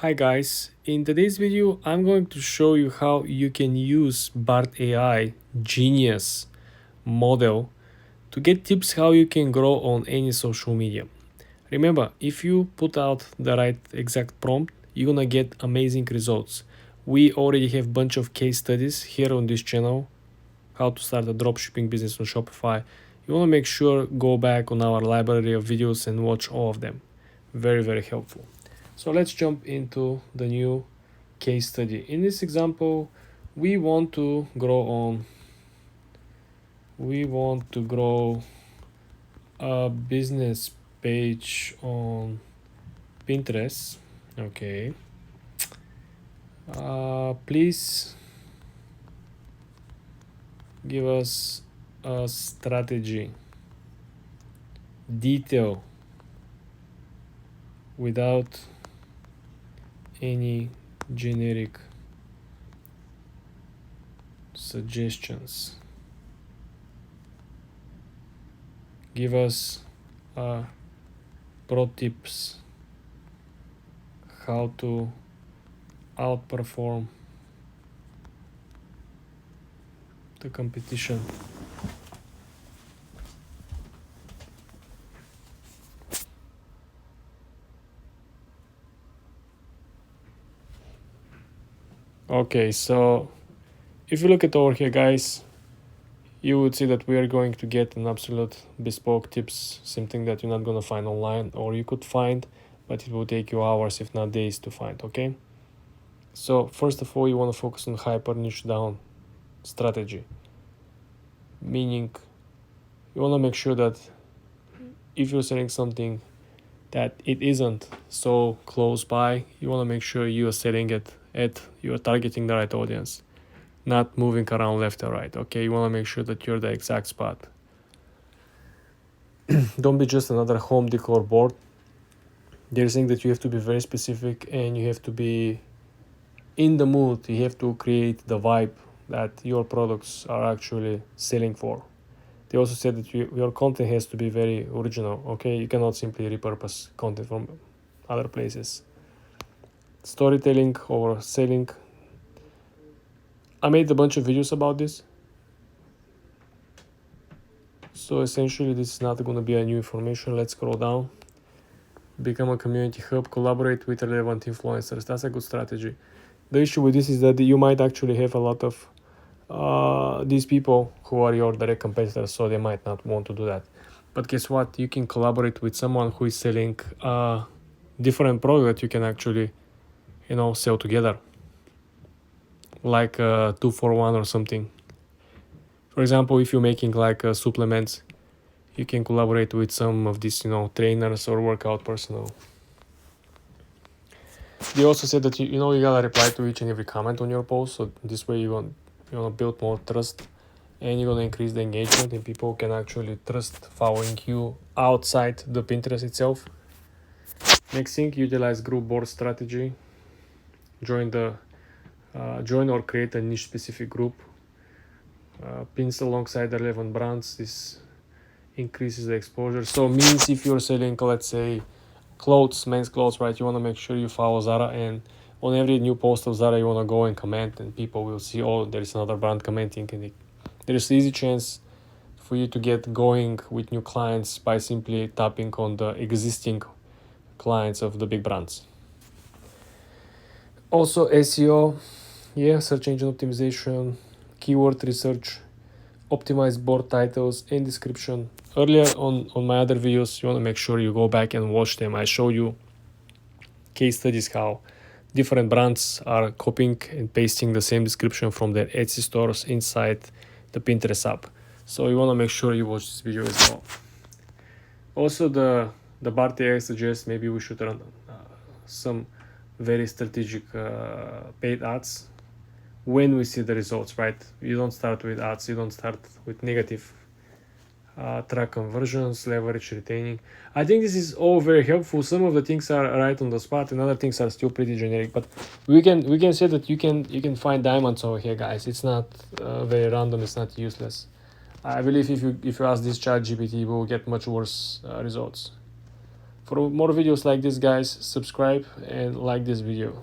Hi guys, in today's video I'm going to show you how you can use BART AI Genius model to get tips how you can grow on any social media. Remember, if you put out the right exact prompt, you're gonna get amazing results. We already have bunch of case studies here on this channel, how to start a dropshipping business on Shopify. You wanna make sure go back on our library of videos and watch all of them. Very helpful. So let's jump into the new case study. In this example, we want to grow a business page on Pinterest. Okay. Please give us a strategy, detail, without any generic suggestions. Give us pro tips how to outperform the competition. Okay, so if you look at over here, guys, you would see that we are going to get an absolute bespoke tips, something that you're not going to find online, or you could find, but it will take you hours, if not days, to find. Okay, so first of all, you want to focus on hyper niche down strategy, meaning you want to make sure that if you're selling something that it isn't so close by, you want to make sure you are selling it at, you are targeting the right audience, not moving around left or right. Okay, you want to make sure that you're the exact spot. Don't be just another home decor board. They're saying that you have to be very specific and you have to be in the mood. You have to create the vibe that your products are actually selling for. They also said that your content has to be very original. Okay, you cannot simply repurpose content from other places. Storytelling or selling. I made a bunch of videos about this. So essentially this is not going to be a new information. Let's scroll down. Become a community hub, collaborate with relevant influencers. That's a good strategy. The issue with this is that you might actually have a lot of these people who are your direct competitors, so they might not want to do that. But guess what? You can collaborate with someone who is selling a different product that you can actually, sell together, like 2 for 1 or something. For example, if you're making like supplements, you can collaborate with some of these, trainers or workout personnel. They also said that you gotta reply to each and every comment on your post, so this way you want to build more trust, and you're gonna increase the engagement, and people can actually trust following you outside the Pinterest itself. Next thing, utilize group board strategy. Join or create a niche specific group. Pins alongside the relevant brands. This increases the exposure. So means if you're selling, let's say, clothes, men's clothes, right, you want to make sure you follow Zara, and on every new post of Zara you want to go and comment, and people will see, oh, there's another brand commenting, and there's easy chance for you to get going with new clients by simply tapping on the existing clients of the big brands. Also SEO, search engine optimization, keyword research, optimize board titles and description. Earlier on my other videos, you want to make sure you go back and watch them. I show you case studies how different brands are copying and pasting the same description from their Etsy stores inside the Pinterest app. So you want to make sure you watch this video as well. Also, the BART AI suggests maybe we should run some very strategic paid ads when we see the results, right? You don't start with ads, you don't start with negative. Track conversions, leverage retaining. I think this is all very helpful. Some of the things are right on the spot, and other things are still pretty generic. But we can say that you can find diamonds over here, guys. It's not very random. It's not useless. I believe if you ask this chat GPT, you will get much worse results. For more videos like this, guys, subscribe and like this video.